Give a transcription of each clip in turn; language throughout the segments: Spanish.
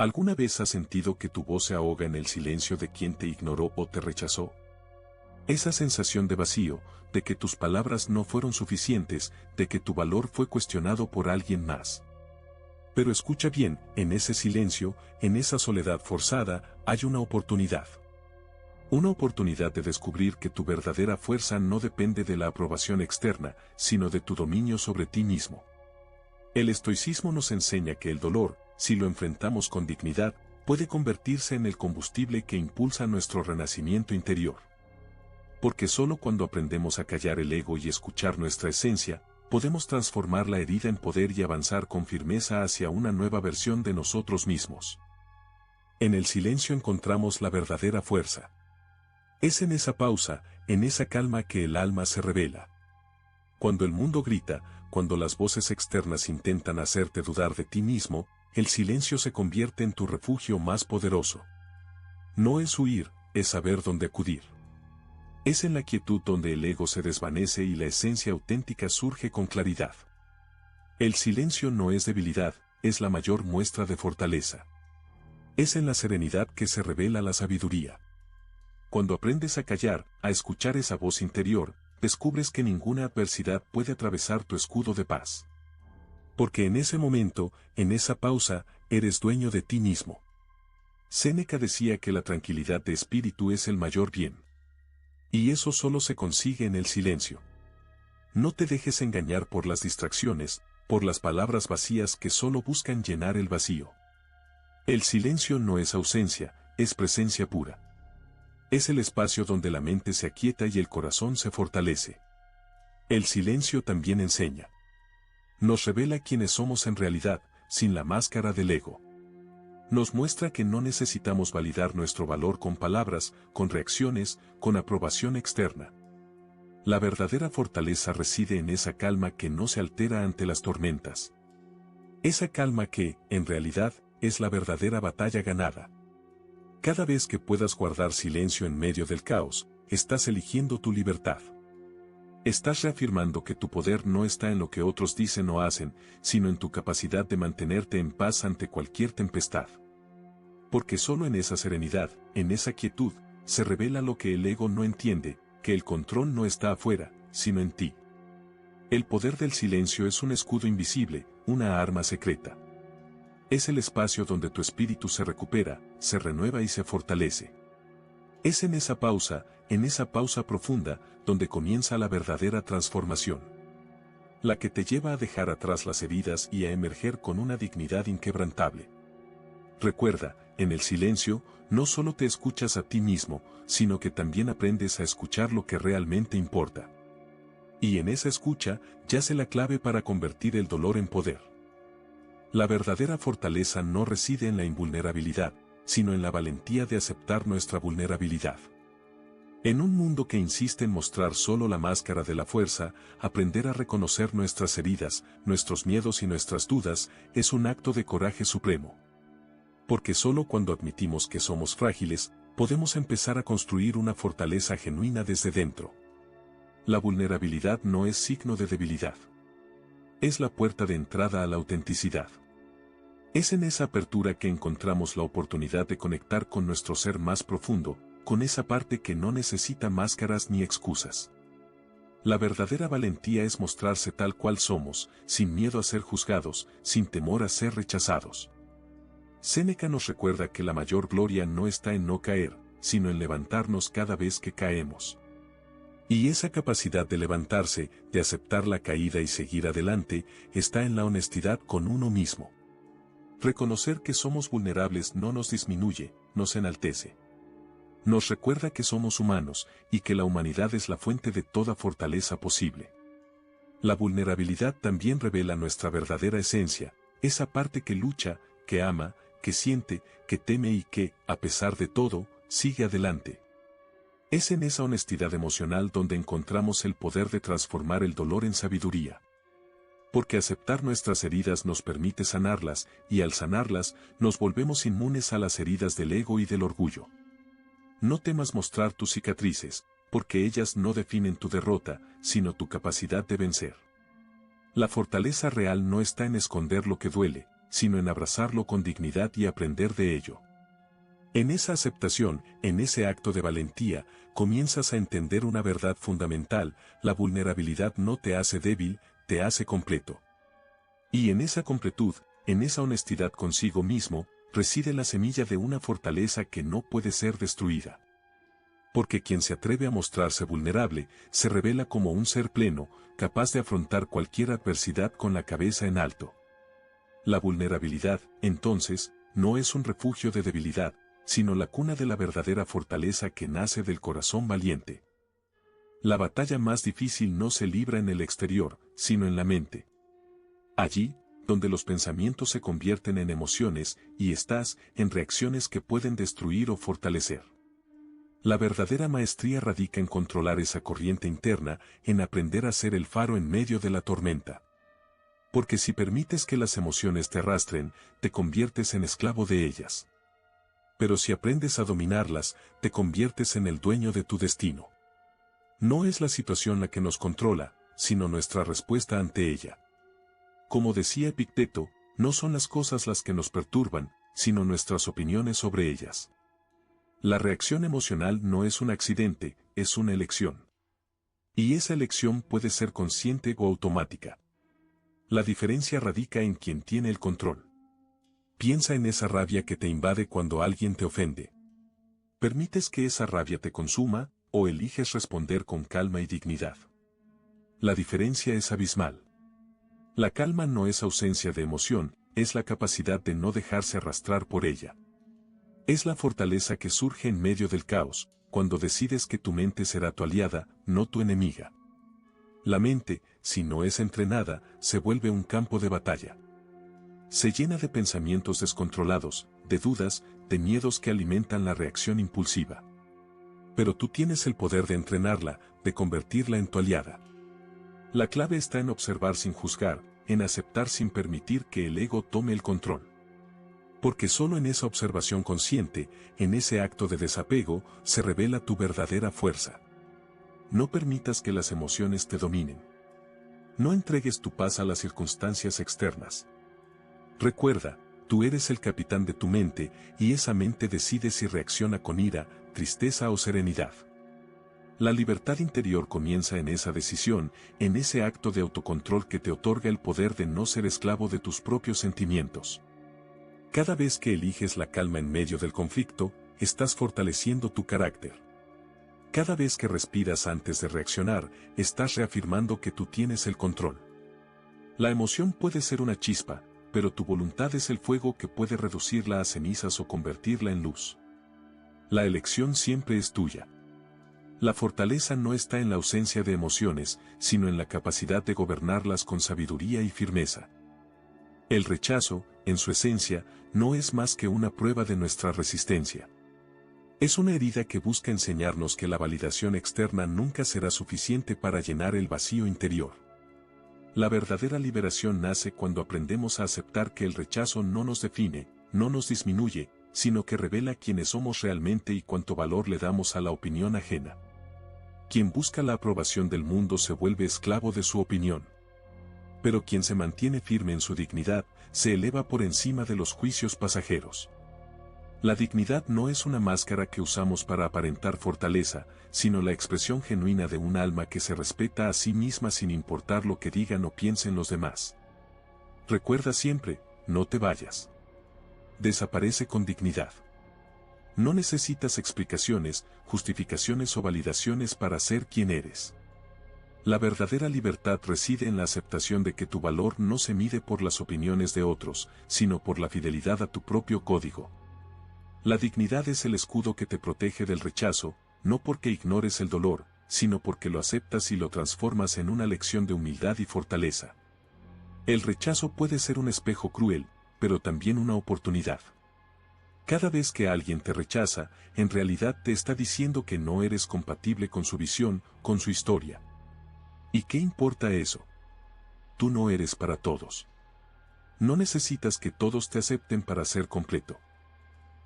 ¿Alguna vez has sentido que tu voz se ahoga en el silencio de quien te ignoró o te rechazó? Esa sensación de vacío, de que tus palabras no fueron suficientes, de que tu valor fue cuestionado por alguien más. Pero escucha bien, en ese silencio, en esa soledad forzada, hay una oportunidad. Una oportunidad de descubrir que tu verdadera fuerza no depende de la aprobación externa, sino de tu dominio sobre ti mismo. El estoicismo nos enseña que el dolor, si lo enfrentamos con dignidad, puede convertirse en el combustible que impulsa nuestro renacimiento interior. Porque solo cuando aprendemos a callar el ego y escuchar nuestra esencia, podemos transformar la herida en poder y avanzar con firmeza hacia una nueva versión de nosotros mismos. En el silencio encontramos la verdadera fuerza. Es en esa pausa, en esa calma que el alma se revela. Cuando el mundo grita, cuando las voces externas intentan hacerte dudar de ti mismo, el silencio se convierte en tu refugio más poderoso. No es huir, es saber dónde acudir. Es en la quietud donde el ego se desvanece y la esencia auténtica surge con claridad. El silencio no es debilidad, es la mayor muestra de fortaleza. Es en la serenidad que se revela la sabiduría. Cuando aprendes a callar, a escuchar esa voz interior, descubres que ninguna adversidad puede atravesar tu escudo de paz. Porque en ese momento, en esa pausa, eres dueño de ti mismo. Séneca decía que la tranquilidad de espíritu es el mayor bien. Y eso solo se consigue en el silencio. No te dejes engañar por las distracciones, por las palabras vacías que solo buscan llenar el vacío. El silencio no es ausencia, es presencia pura. Es el espacio donde la mente se aquieta y el corazón se fortalece. El silencio también enseña. Nos revela quiénes somos en realidad, sin la máscara del ego. Nos muestra que no necesitamos validar nuestro valor con palabras, con reacciones, con aprobación externa. La verdadera fortaleza reside en esa calma que no se altera ante las tormentas. Esa calma que, en realidad, es la verdadera batalla ganada. Cada vez que puedas guardar silencio en medio del caos, estás eligiendo tu libertad. Estás reafirmando que tu poder no está en lo que otros dicen o hacen, sino en tu capacidad de mantenerte en paz ante cualquier tempestad. Porque solo en esa serenidad, en esa quietud, se revela lo que el ego no entiende, que el control no está afuera, sino en ti. El poder del silencio es un escudo invisible, una arma secreta. Es el espacio donde tu espíritu se recupera, se renueva y se fortalece. Es en esa pausa profunda, donde comienza la verdadera transformación. La que te lleva a dejar atrás las heridas y a emerger con una dignidad inquebrantable. Recuerda, en el silencio, no solo te escuchas a ti mismo, sino que también aprendes a escuchar lo que realmente importa. Y en esa escucha, yace la clave para convertir el dolor en poder. La verdadera fortaleza no reside en la invulnerabilidad, sino en la valentía de aceptar nuestra vulnerabilidad. En un mundo que insiste en mostrar solo la máscara de la fuerza, aprender a reconocer nuestras heridas, nuestros miedos y nuestras dudas, es un acto de coraje supremo. Porque solo cuando admitimos que somos frágiles, podemos empezar a construir una fortaleza genuina desde dentro. La vulnerabilidad no es signo de debilidad. Es la puerta de entrada a la autenticidad. Es en esa apertura que encontramos la oportunidad de conectar con nuestro ser más profundo, con esa parte que no necesita máscaras ni excusas. La verdadera valentía es mostrarse tal cual somos, sin miedo a ser juzgados, sin temor a ser rechazados. Séneca nos recuerda que la mayor gloria no está en no caer, sino en levantarnos cada vez que caemos. Y esa capacidad de levantarse, de aceptar la caída y seguir adelante, está en la honestidad con uno mismo. Reconocer que somos vulnerables no nos disminuye, nos enaltece. Nos recuerda que somos humanos, y que la humanidad es la fuente de toda fortaleza posible. La vulnerabilidad también revela nuestra verdadera esencia, esa parte que lucha, que ama, que siente, que teme y que, a pesar de todo, sigue adelante. Es en esa honestidad emocional donde encontramos el poder de transformar el dolor en sabiduría. Porque aceptar nuestras heridas nos permite sanarlas, y al sanarlas, nos volvemos inmunes a las heridas del ego y del orgullo. No temas mostrar tus cicatrices, porque ellas no definen tu derrota, sino tu capacidad de vencer. La fortaleza real no está en esconder lo que duele, sino en abrazarlo con dignidad y aprender de ello. En esa aceptación, en ese acto de valentía, comienzas a entender una verdad fundamental: la vulnerabilidad no te hace débil, te hace completo. Y en esa completud, en esa honestidad consigo mismo, reside la semilla de una fortaleza que no puede ser destruida. Porque quien se atreve a mostrarse vulnerable, se revela como un ser pleno, capaz de afrontar cualquier adversidad con la cabeza en alto. La vulnerabilidad, entonces, no es un refugio de debilidad, sino la cuna de la verdadera fortaleza que nace del corazón valiente. La batalla más difícil no se libra en el exterior, sino en la mente. Allí, donde los pensamientos se convierten en emociones y estás en reacciones que pueden destruir o fortalecer. La verdadera maestría radica en controlar esa corriente interna, en aprender a ser el faro en medio de la tormenta. Porque si permites que las emociones te arrastren, te conviertes en esclavo de ellas. Pero si aprendes a dominarlas, te conviertes en el dueño de tu destino. No es la situación la que nos controla, sino nuestra respuesta ante ella. Como decía Epicteto, no son las cosas las que nos perturban, sino nuestras opiniones sobre ellas. La reacción emocional no es un accidente, es una elección. Y esa elección puede ser consciente o automática. La diferencia radica en quien tiene el control. Piensa en esa rabia que te invade cuando alguien te ofende. ¿Permites que esa rabia te consuma, o eliges responder con calma y dignidad? La diferencia es abismal. La calma no es ausencia de emoción, es la capacidad de no dejarse arrastrar por ella. Es la fortaleza que surge en medio del caos, cuando decides que tu mente será tu aliada, no tu enemiga. La mente, si no es entrenada, se vuelve un campo de batalla. Se llena de pensamientos descontrolados, de dudas, de miedos que alimentan la reacción impulsiva. Pero tú tienes el poder de entrenarla, de convertirla en tu aliada. La clave está en observar sin juzgar, en aceptar sin permitir que el ego tome el control. Porque solo en esa observación consciente, en ese acto de desapego, se revela tu verdadera fuerza. No permitas que las emociones te dominen. No entregues tu paz a las circunstancias externas. Recuerda, tú eres el capitán de tu mente, y esa mente decide si reacciona con ira, tristeza o serenidad. La libertad interior comienza en esa decisión, en ese acto de autocontrol que te otorga el poder de no ser esclavo de tus propios sentimientos. Cada vez que eliges la calma en medio del conflicto, estás fortaleciendo tu carácter. Cada vez que respiras antes de reaccionar, estás reafirmando que tú tienes el control. La emoción puede ser una chispa, pero tu voluntad es el fuego que puede reducirla a cenizas o convertirla en luz. La elección siempre es tuya. La fortaleza no está en la ausencia de emociones, sino en la capacidad de gobernarlas con sabiduría y firmeza. El rechazo, en su esencia, no es más que una prueba de nuestra resistencia. Es una herida que busca enseñarnos que la validación externa nunca será suficiente para llenar el vacío interior. La verdadera liberación nace cuando aprendemos a aceptar que el rechazo no nos define, no nos disminuye, sino que revela quiénes somos realmente y cuánto valor le damos a la opinión ajena. Quien busca la aprobación del mundo se vuelve esclavo de su opinión. Pero quien se mantiene firme en su dignidad, se eleva por encima de los juicios pasajeros. La dignidad no es una máscara que usamos para aparentar fortaleza, sino la expresión genuina de un alma que se respeta a sí misma sin importar lo que digan o piensen los demás. Recuerda siempre, no te vayas. Desaparece con dignidad. No necesitas explicaciones, justificaciones o validaciones para ser quien eres. La verdadera libertad reside en la aceptación de que tu valor no se mide por las opiniones de otros, sino por la fidelidad a tu propio código. La dignidad es el escudo que te protege del rechazo, no porque ignores el dolor, sino porque lo aceptas y lo transformas en una lección de humildad y fortaleza. El rechazo puede ser un espejo cruel, pero también una oportunidad. Cada vez que alguien te rechaza, en realidad te está diciendo que no eres compatible con su visión, con su historia. ¿Y qué importa eso? Tú no eres para todos. No necesitas que todos te acepten para ser completo.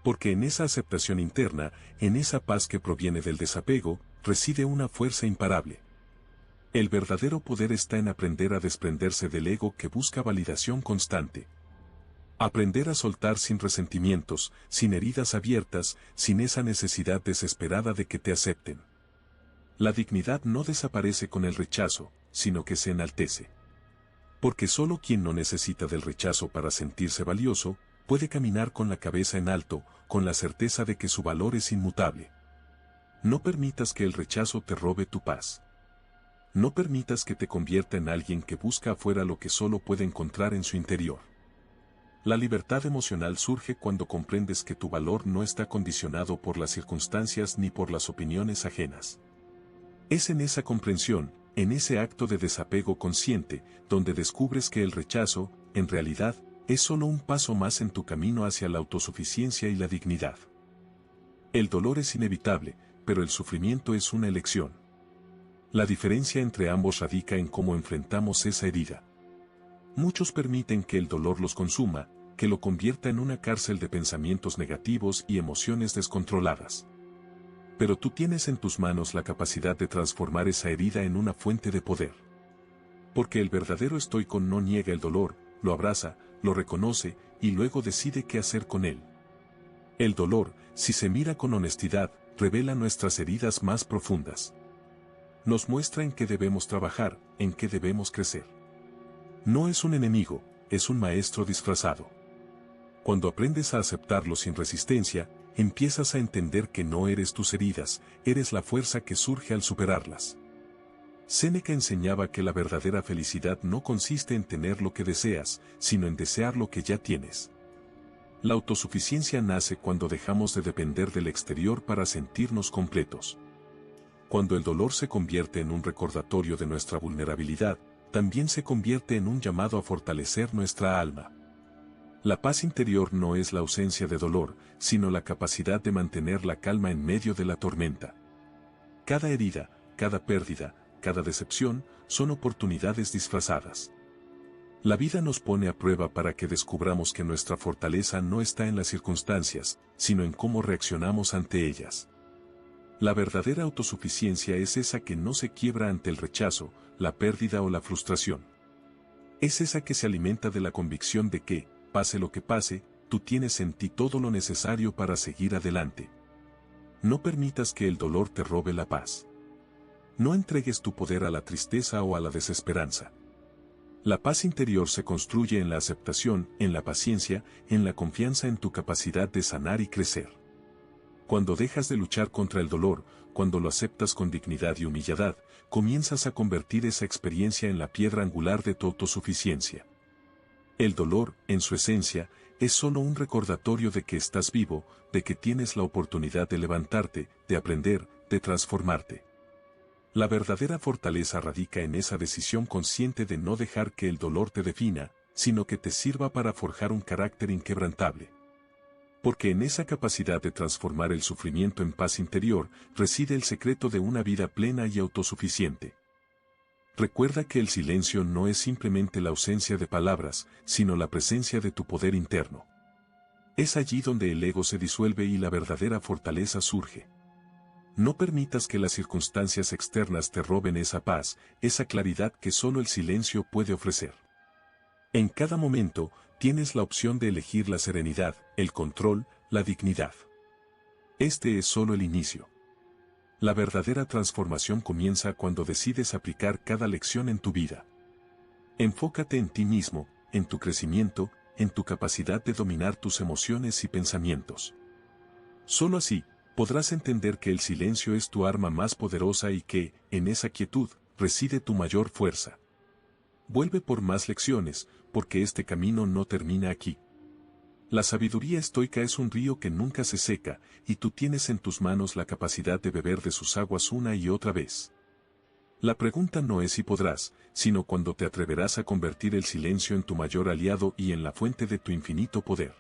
Porque en esa aceptación interna, en esa paz que proviene del desapego, reside una fuerza imparable. El verdadero poder está en aprender a desprenderse del ego que busca validación constante. Aprender a soltar sin resentimientos, sin heridas abiertas, sin esa necesidad desesperada de que te acepten. La dignidad no desaparece con el rechazo, sino que se enaltece. Porque solo quien no necesita del rechazo para sentirse valioso, puede caminar con la cabeza en alto, con la certeza de que su valor es inmutable. No permitas que el rechazo te robe tu paz. No permitas que te convierta en alguien que busca afuera lo que solo puede encontrar en su interior. La libertad emocional surge cuando comprendes que tu valor no está condicionado por las circunstancias ni por las opiniones ajenas. Es en esa comprensión, en ese acto de desapego consciente, donde descubres que el rechazo, en realidad, es solo un paso más en tu camino hacia la autosuficiencia y la dignidad. El dolor es inevitable, pero el sufrimiento es una elección. La diferencia entre ambos radica en cómo enfrentamos esa herida. Muchos permiten que el dolor los consuma, que lo convierta en una cárcel de pensamientos negativos y emociones descontroladas. Pero tú tienes en tus manos la capacidad de transformar esa herida en una fuente de poder. Porque el verdadero estoico no niega el dolor, lo abraza, lo reconoce y luego decide qué hacer con él. El dolor, si se mira con honestidad, revela nuestras heridas más profundas. Nos muestra en qué debemos trabajar, en qué debemos crecer. No es un enemigo, es un maestro disfrazado. Cuando aprendes a aceptarlo sin resistencia, empiezas a entender que no eres tus heridas, eres la fuerza que surge al superarlas. Séneca enseñaba que la verdadera felicidad no consiste en tener lo que deseas, sino en desear lo que ya tienes. La autosuficiencia nace cuando dejamos de depender del exterior para sentirnos completos. Cuando el dolor se convierte en un recordatorio de nuestra vulnerabilidad, también se convierte en un llamado a fortalecer nuestra alma. La paz interior no es la ausencia de dolor, sino la capacidad de mantener la calma en medio de la tormenta. Cada herida, cada pérdida, cada decepción, son oportunidades disfrazadas. La vida nos pone a prueba para que descubramos que nuestra fortaleza no está en las circunstancias, sino en cómo reaccionamos ante ellas. La verdadera autosuficiencia es esa que no se quiebra ante el rechazo, la pérdida o la frustración. Es esa que se alimenta de la convicción de que, pase lo que pase, tú tienes en ti todo lo necesario para seguir adelante. No permitas que el dolor te robe la paz. No entregues tu poder a la tristeza o a la desesperanza. La paz interior se construye en la aceptación, en la paciencia, en la confianza en tu capacidad de sanar y crecer. Cuando dejas de luchar contra el dolor, cuando lo aceptas con dignidad y humildad, comienzas a convertir esa experiencia en la piedra angular de tu autosuficiencia. El dolor, en su esencia, es solo un recordatorio de que estás vivo, de que tienes la oportunidad de levantarte, de aprender, de transformarte. La verdadera fortaleza radica en esa decisión consciente de no dejar que el dolor te defina, sino que te sirva para forjar un carácter inquebrantable. Porque en esa capacidad de transformar el sufrimiento en paz interior, reside el secreto de una vida plena y autosuficiente. Recuerda que el silencio no es simplemente la ausencia de palabras, sino la presencia de tu poder interno. Es allí donde el ego se disuelve y la verdadera fortaleza surge. No permitas que las circunstancias externas te roben esa paz, esa claridad que solo el silencio puede ofrecer. En cada momento, tienes la opción de elegir la serenidad, el control, la dignidad. Este es solo el inicio. La verdadera transformación comienza cuando decides aplicar cada lección en tu vida. Enfócate en ti mismo, en tu crecimiento, en tu capacidad de dominar tus emociones y pensamientos. Solo así, podrás entender que el silencio es tu arma más poderosa y que, en esa quietud, reside tu mayor fuerza. Vuelve por más lecciones, porque este camino no termina aquí. La sabiduría estoica es un río que nunca se seca, y tú tienes en tus manos la capacidad de beber de sus aguas una y otra vez. La pregunta no es si podrás, sino cuándo te atreverás a convertir el silencio en tu mayor aliado y en la fuente de tu infinito poder.